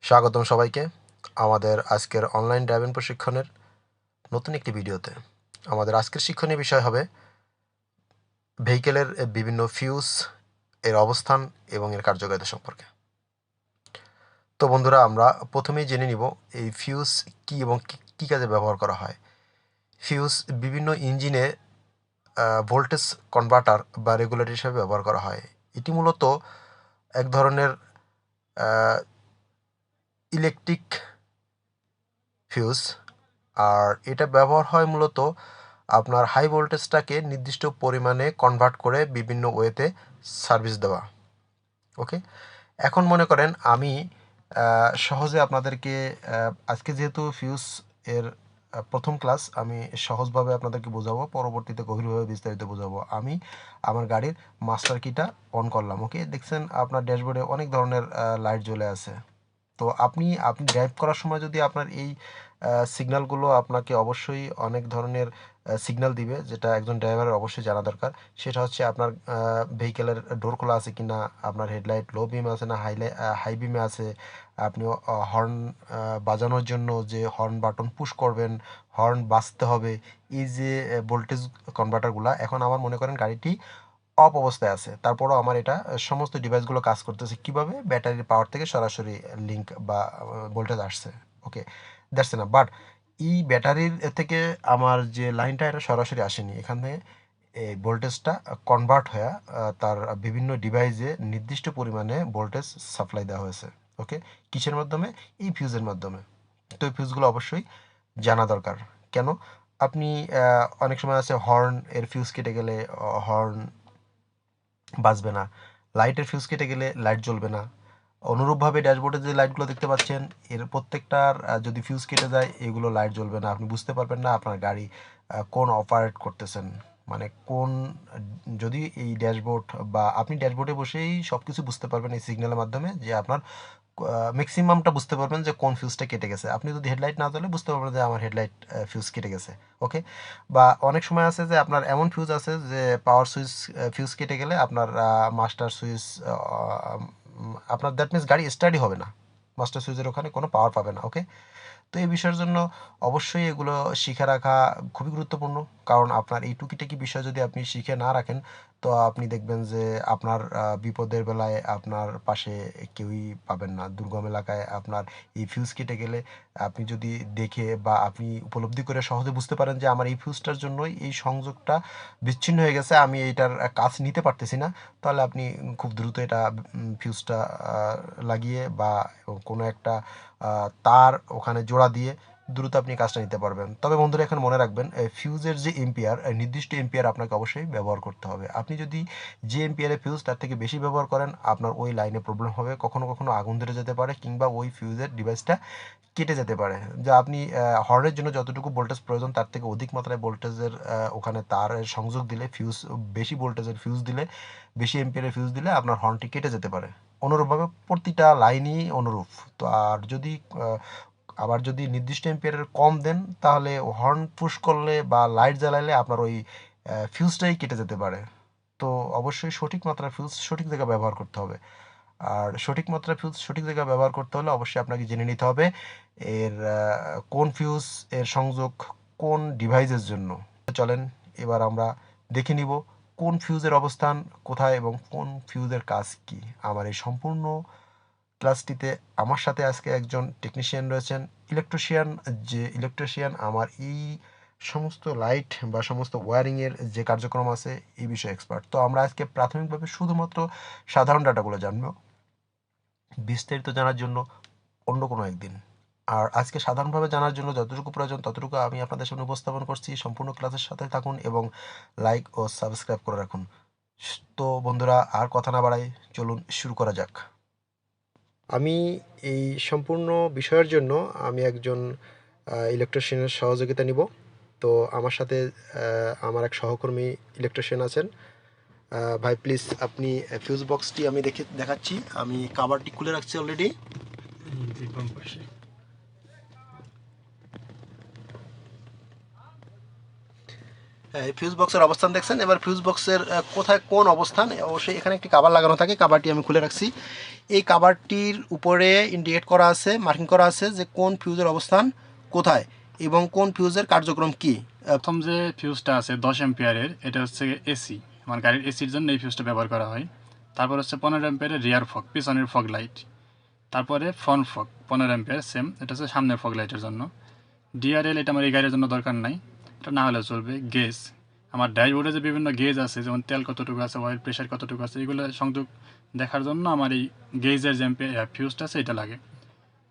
স্বাগতম সবাইকে আমাদের আজকের অনলাইন ড্রাইভিং প্রশিক্ষণের নতুন একটি ভিডিওতে। আমাদের আজকের শিক্ষণীয় বিষয় হবে ভেহিকেলের বিভিন্ন ফিউজ এর অবস্থান এবং এর কার্যকারিতা সম্পর্কে। তো বন্ধুরা, আমরা প্রথমেই জেনে নিব এই ফিউজ কী এবং কী কাজে ব্যবহার করা হয়। ফিউজ বিভিন্ন ইঞ্জিনে ভোল্টেজ কনভার্টার বা রেগুলেটর হিসেবে ব্যবহার করা হয়। এটি মূলত এক ধরনের ইলেকট্রিক ফিউজ, আর এটা ব্যবহার হয় মূলত আপনার হাই ভোল্টেজটাকে নির্দিষ্ট পরিমাণে কনভার্ট করে বিভিন্ন ওয়েতে সার্ভিস দেওয়া। ওকে, এখন মনে করেন আমি সহজে আপনাদেরকে আজকে যেহেতু ফিউজ এর প্রথম ক্লাস, আমি সহজভাবে আপনাদেরকে বোঝাবো, পরবর্তীতে গভীরভাবে বিস্তারিত বোঝাবো। আমি আমার গাড়ির মাস্টার কিটা অন করলাম। ওকে, দেখছেন আপনার ড্যাশবোর্ডে অনেক ধরনের লাইট জ্বলে আছে। তো আপনি ড্রাইভ করার সময় যদি আপনার এই সিগন্যালগুলো আপনাকে অবশ্যই অনেক ধরনের সিগন্যাল দিবে, যেটা একজন ড্রাইভারের অবশ্যই জানা দরকার। সেটা হচ্ছে আপনার ভেহিকেলের ডোর খোলা আছে কি না, আপনার হেডলাইট লো বিমে আছে না হাই বিমে আছে, আপনি হর্ন বাজানোর জন্য যে হর্ন বাটন পুশ করবেন, হর্ন বাজতে হবে। এই যে ভোল্টেজ কনভার্টারগুলো, এখন আমার মনে করেন গাড়িটি অফ অবস্থায় আছে, তারপরও আমার এটা সমস্ত ডিভাইসগুলো কাজ করতেছে কিভাবে, ব্যাটারির পাওয়ার থেকে সরাসরি লিঙ্ক বা ভোল্টেজ আসছে। ওকে, দ্যাটস না, বাট এই ব্যাটারির থেকে আমার যে লাইনটা, এটা সরাসরি আসেনি, এখান থেকে এই ভোল্টেজটা কনভার্ট হয়ে তার বিভিন্ন ডিভাইসে নির্দিষ্ট পরিমাণে ভোল্টেজ সাপ্লাই দেওয়া হয়েছে। ওকে, কিসের মাধ্যমে? এই ফিউজের মাধ্যমে। তো এই ফিউজগুলো অবশ্যই জানা দরকার। কেন? আপনি অনেক সময় আছে হর্ন এর ফিউজ কেটে গেলে হর্ন বাজবে না, লাইটের ফিউজ কেটে গেলে লাইট জ্বলবে না। অনুরূপভাবে ড্যাশবোর্ডে যে লাইটগুলো দেখতে পাচ্ছেন, এর প্রত্যেকটার যদি ফিউজ কেটে যায়, এগুলো লাইট জ্বলবে না। আপনি বুঝতে পারবেন না আপনার গাড়ি কোন অপারেট করতেছেন, মানে কোন, যদি এই ড্যাশবোর্ড বা আপনি ড্যাশবোর্ডে বসেই সব কিছু বুঝতে পারবেন এই সিগন্যালের মাধ্যমে, যে আপনার ম্যাক্সিমামটা বুঝতে পারবেন যে কোন ফিউজটা কেটে গেছে। আপনি যদি হেডলাইট না জ্বলে বুঝতে পারবেন যে আমার হেডলাইট ফিউজ কেটে গেছে। ওকে, বা অনেক সময় আছে যে আপনার এমন ফিউজ আছে যে পাওয়ার সুইচ ফিউজ কেটে গেলে আপনার মাস্টার সুইচ, আপনার দ্যাট মিনস গাড়ি স্টার্টই হবে না, মাস্টার সুইচের ওখানে কোনো পাওয়ার পাবে না। ওকে, তো এই বিষয়ের জন্য অবশ্যই এগুলো শিখে রাখা খুবই গুরুত্বপূর্ণ। কারণ আপনার এই টুকিটাকি বিষয় যদি আপনি শিখে না রাখেন, তো আপনি দেখবেন যে আপনার বিপদের বেলায় আপনার পাশে কেউই পাবেন না। দুর্গম এলাকায় আপনার এই ফিউজ কেটে গেলে আপনি যদি দেখে বা আপনি উপলব্ধি করে সহজে বুঝতে পারেন যে আমার এই ফিউজটার জন্যই এই সংযোগটা বিচ্ছিন্ন হয়ে গেছে, আমি এইটার কাজ নিতে পারতেছি না, তাহলে আপনি খুব দ্রুত এটা ফিউজটা লাগিয়ে বা কোনো একটা তার ওখানে জোড়া দিয়ে দ্রুত আপনি কাজটা নিতে পারবেন। তবে বন্ধুরা, এখন মনে রাখবেন ফিউজের যে এম্পিয়ার, নির্দিষ্ট এম্পিয়ার আপনাকে অবশ্যই ব্যবহার করতে হবে। আপনি যদি যে এম্পিয়ারে ফিউজ তার থেকে বেশি ব্যবহার করেন, আপনার ওই লাইনে প্রবলেম হবে, কখনো কখনো আগুন ধরে যেতে পারে, কিংবা ওই ফিউজের ডিভাইসটা কেটে যেতে পারে। যা আপনি হর্নের জন্য যতটুকু ভোল্টেজ প্রয়োজন, তার থেকে অধিক মাত্রায় ভোল্টেজের ওখানে তারের সংযোগ দিলে, ফিউজ বেশি ভোল্টেজের ফিউজ দিলে, বেশি এম্পিয়ারের ফিউজ দিলে আপনার হর্নটি কেটে যেতে পারে। অনুরূপভাবে প্রতিটা লাইনই অনুরূপ। তো আর যদি আবার যদি নির্দিষ্ট এম্পিয়ারের কম দেন, তাহলে হর্ন পুশ করলে বা লাইট জ্বালাইলে আপনার ওই ফিউজটাই কেটে যেতে পারে। তো অবশ্যই সঠিক মাত্রার ফিউজ সঠিক জায়গায় ব্যবহার করতে হবে। আর সঠিক মাত্রার ফিউজ সঠিক জায়গায় ব্যবহার করতে হলে অবশ্যই আপনাকে জেনে নিতে হবে এর কোন ফিউজ এর সংযোগ কোন ডিভাইসের জন্য। চলেন এবার আমরা দেখে নিব কোন ফিউজের অবস্থান কোথায় এবং কোন ফিউজের কাজ কি। আমার এই সম্পূর্ণ ক্লাসটিতে আমার সাথে আজকে একজন টেকনিশিয়ান রয়েছেন, ইলেকট্রিশিয়ান। যে ইলেকট্রিশিয়ান আমার এই সমস্ত লাইট বা সমস্ত ওয়্যারিংয়ের যে কার্যক্রম আছে এই বিষয়ে এক্সপার্ট। তো আমরা আজকে প্রাথমিকভাবে শুধুমাত্র সাধারণ ডাটাগুলো জানবো, বিস্তারিত জানার জন্য অন্য কোনো একদিন। আর আজকে সাধারণভাবে জানার জন্য যতটুকু প্রয়োজন ততটুকু আমি আপনাদের সামনে উপস্থাপন করছি। সম্পূর্ণ ক্লাসের সাথে থাকুন এবং লাইক ও সাবস্ক্রাইব করে রাখুন। তো বন্ধুরা, আর কথা না বাড়াই, চলুন শুরু করা যাক। আমি এই সম্পূর্ণ বিষয়ের জন্য আমি একজন ইলেকট্রিশিয়ানের সহযোগিতা নিব। তো আমার সাথে আমার এক সহকর্মী ইলেকট্রিশিয়ান আছেন। ভাই প্লিজ, আপনি ফিউজ বক্সটি আমি দেখাচ্ছি, আমি কাভারটি খুলে রাখছি অলরেডি। এই ফিউজ বক্সের অবস্থান দেখছেন। এবার ফিউজ বক্সের কোথায় কোন অবস্থান, অবশ্যই এখানে একটি কভার লাগানো থাকে, কভারটি আমি খুলে রাখছি। এই কভারটির উপরে ইন্ডিকেট করা আছে, মার্কিং করা আছে যে কোন ফিউজের অবস্থান কোথায় এবং কোন ফিউজের কার্যক্রম কী। প্রথম যে ফিউজটা আছে 10 অ্যাম্পিয়ারের, এটা হচ্ছে এসি, আমার গাড়ির এসির জন্য এই ফিউজটা ব্যবহার করা হয়। তারপর হচ্ছে 15 অ্যাম্পিয়ারের রিয়ার ফগ, পিছনের ফগ লাইট। তারপরে ফ্রন্ট ফগ 15 অ্যাম্পিয়ার, সেম, এটা হচ্ছে সামনের ফগ লাইটের জন্য। ডিআরএল এটা আমার এই গাড়ির জন্য দরকার নাই, এটা না হলে চলবে। গেজ, আমার ড্যাশবোর্ডে যে বিভিন্ন গেজ আছে, যেমন তেল কতটুকু আছে, অয়েল প্রেশার কতটুকু আছে, এগুলো সংযোগ দেখার জন্য আমার এই গেজের যে ফিউজটা আছে এটা লাগে।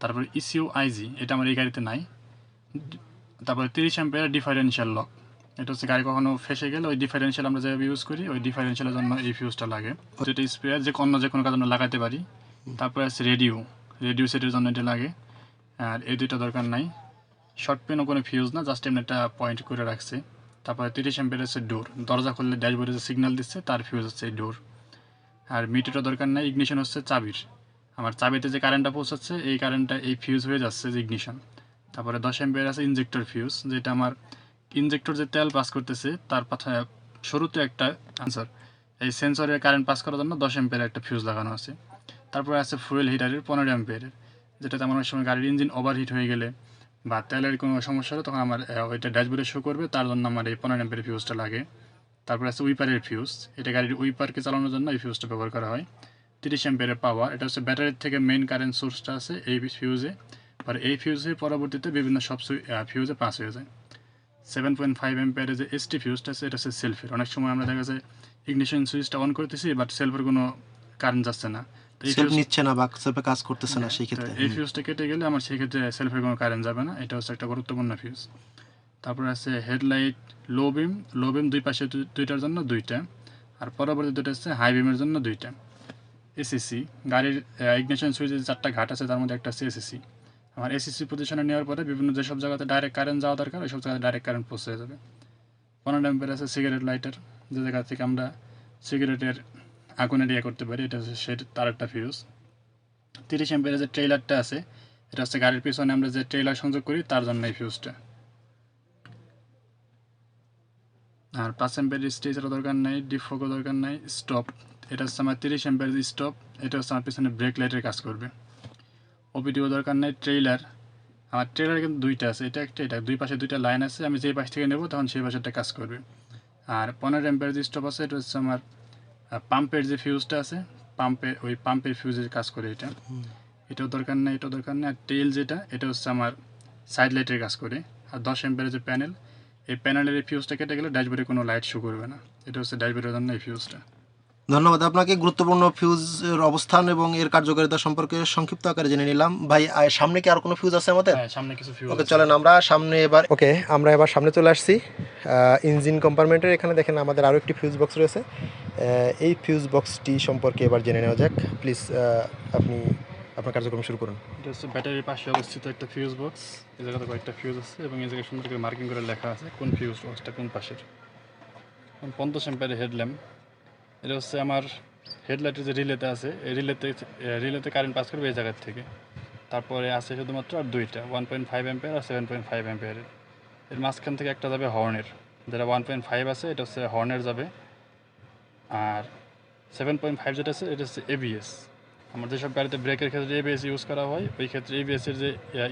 তারপর ইসিউ আইজি, এটা আমার এই গাড়িতে নাই। তারপরে 30 অ্যাম্পিয়ারের ডিফারেনশিয়াল লক, এটা হচ্ছে গাড়ি কখনো ফেসে গেলে ওই ডিফারেনশিয়াল আমরা যেভাবে ইউজ করি ওই ডিফারেনশিয়ালের জন্য এই ফিউজটা লাগে, যেটা স্পেয়ার যে অন্য যে কোনো কাজে আমরা লাগাতে পারি। তারপরে আছে রেডিও সেটের জন্য এটা লাগে, আর এই দুইটা দরকার নাই। শর্ট পেনও কোনো ফিউজ না, জাস্ট এমনি একটা পয়েন্ট করে রাখছে। তারপরে 30 অ্যাম্পিয়ার হচ্ছে ডোর, দরজা খুললে ড্যাশবোর্ডে যে সিগন্যাল দিচ্ছে তার ফিউজ হচ্ছে এই ডোর। আর মিটারও দরকার নাই। ইগনিশন হচ্ছে চাবির, আমার চাবিতে যে কারেন্টটা পৌঁছাচ্ছে এই কারেন্টটা এই ফিউজ হয়ে যাচ্ছে যে ইগনিশন। তারপরে 10 অ্যাম্পিয়ার আছে ইনজেক্টর ফিউজ, যেটা আমার ইনজেক্টর যে তেল পাস করতেছে তার পাশে শুরুতে একটা আনসার, এই সেন্সরের কারেন্ট পাস করার জন্য 10 অ্যাম্পিয়ার একটা ফিউজ লাগানো আছে। তারপরে আছে ফুয়েল হিটারের 15 অ্যাম্পিয়ারের, যেটাতে আমার অনেক সময় গাড়ির ইঞ্জিন ওভারহিট হয়ে গেলে বা তেলের কোনো সমস্যা হলে তখন আমার ওইটা ড্যাশবোর্ডে শো করবে, তার জন্য আমার এই 15 অ্যাম্পিয়ারের ফিউজটা লাগে। তারপরে আছে উইপারের ফিউজ, এটা গাড়ির উইপারকে চালানোর জন্য এই ফিউজটা ব্যবহার করা হয়। 30 অ্যাম্পিয়ারের পাওয়ার, এটা হচ্ছে ব্যাটারির থেকে মেইন কারেন্ট সোর্সটা আছে এই ফিউজে, আর এই ফিউজে পরবর্তীতে বিভিন্ন সব ফিউজে পাস হয়ে যায়। 7.5 অ্যাম্পিয়ারের যে এসটি ফিউজটা আছে এটা হচ্ছে সেলফের, অনেক সময় আমরা দেখা যায় ইগনিশন সুইচটা অন করতেছি বাট সেলফের কোনো কারেন্ট যাচ্ছে না, তো এই সেলফ ফিউজ নিচ্ছে না বা সেলফে কাজ করতেছে না, সেই তো ক্ষেত্রে এই ফিউজটা কেটে গেলে আমার সেই ক্ষেত্রে সেলফের কোনো কারেন্ট যাবে না, এটা হচ্ছে একটা গুরুত্বপূর্ণ ফিউজ। তারপর আছে হেডলাইট লো বিম দুই পাশে দুইটার জন্য দুইটা, আর পরবর্তী দুটো হচ্ছে হাই বিমের জন্য দুইটা। এসিসি, গাড়ির ইগনিশন সুইচের 4টা ঘাট আছে, তার মধ্যে একটা হচ্ছে এসিসি। আমার এসিসি পজিশনে নেওয়ার পরে বিভিন্ন যেসব জায়গাতে ডাইরেক্ট কারেন্ট যাওয়া দরকার ওই সব জায়গায় ডাইরেক্ট কারেন্ট পৌঁছে যাবে। 15 অ্যাম্পিয়ার আছে সিগারেট লাইটার, যে জায়গা থেকে আমরা সিগারেটের আগুনের ইয়ে করতে পারি, এটা হচ্ছে সে তার একটা ফিউজ। 30 অ্যাম্পিয়ারের যে ট্রেইলারটা আছে এটা হচ্ছে গাড়ির পিছনে আমরা যে ট্রেইলার সংযোগ করি তার জন্য এই ফিউজটা। আর 5 অ্যাম্পিয়ারের স্টেজেরও দরকার নাই, ডিফোকও দরকার নাই। স্টপ, এটা হচ্ছে আমার 30 অ্যাম্পিয়ারের স্টপ, এটা হচ্ছে আমার পিছনে ব্রেক লাইটের কাজ করবে। ওপিডিও দরকার নাই। ট্রেইলার, আমার ট্রেইলার কিন্তু দুইটা আছে, এটা একটা এটা, দুই পাশে দুইটা লাইন আছে, আমি যেই পাশ থেকে নেব তখন সেই পাশেরটা কাজ করবে। আর 15 অ্যাম্পিয়ার যে স্টপ আছে এটা হচ্ছে আমার পাম্পের যে ফিউজটা আছে, পাম্পের ফিউজের কাজ করে এটা, এটাও দরকার নেই, এটাও দরকার নেই। আর টেল যেটা এটা হচ্ছে আমার সাইড লাইটের কাজ করে। আর 10 অ্যাম্পিয়ারের যে প্যানেল, এই প্যানেলের এই ফিউজটা কেটে গেলে ড্যাশবোর্ডে কোনো লাইট শো করবে না, এটা হচ্ছে ড্যাশবোর্ডের জন্য এই ফিউজটা। ধন্যবাদ আপনাকে। গুরুত্বপূর্ণ ফিউজের অবস্থান এবং এর কার্যকারিতা সম্পর্কে সংক্ষিপ্ত আকারে জেনে নিলাম। ভাই সামনে কি আর কোনো ফিউজ আছে আমাদের? হ্যাঁ, সামনে কিছু ফিউজ ওকে, আছে। চলেন আমরা সামনে এবার। ওকে, আমরা এবার সামনে চলে আসছি ইঞ্জিন কম্পার্টমেন্টের। এখানে দেখেন আমাদের আরও একটি ফিউজ বক্স রয়েছে। এই ফিউজ বক্সটি সম্পর্কে এবার জেনে নেওয়া যাক। প্লিজ আপনি আপনার কার্যক্রম শুরু করুন। এটা হচ্ছে ব্যাটারির পাশে অবস্থিত একটা ফিউজ বক্স, এই জায়গাতে কয়েকটা ফিউজ আছে এবং এই জায়গায় সুন্দর করে মার্কিং করে লেখা আছে কোন ফিউজ বক্সটা কোন পাশের। 50 অ্যাম্পিয়ারের হেডল্যাম্প, এটা হচ্ছে আমার হেডলাইটের যে রিলেতে আছে এই রিলেতে কারেন্ট পাস করবে এই জায়গার থেকে। তারপরে আছে শুধুমাত্র আর দুইটা, 1.5 অ্যাম্পিয়ার আর 7.5 অ্যাম্পিয়ারের। এর মাঝখান থেকে একটা যাবে হর্নের, যেটা 1.5 আছে এটা হচ্ছে হর্নের যাবে। আর 7.5 যেটা আছে এটা হচ্ছে এবিএস, আমার যেসব গাড়িতে ব্রেকের ক্ষেত্রে এবিএস ইউজ করা হয় ওই ক্ষেত্রে এবিএসের যে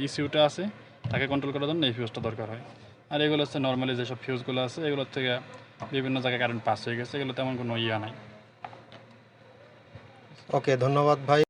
ইস্যুটা আছে তাকে কন্ট্রোল করার জন্য এই ফিউজটা দরকার হয়। আর এগুলো হচ্ছে নর্মালি যেসব ফিউজগুলো আছে এগুলোর থেকে বিভিন্ন জায়গায় কারেন্ট পাস হয়ে গেছে, এগুলো তেমন কোনো ইয়া নাই। ওকে, ধন্যবাদ ভাই।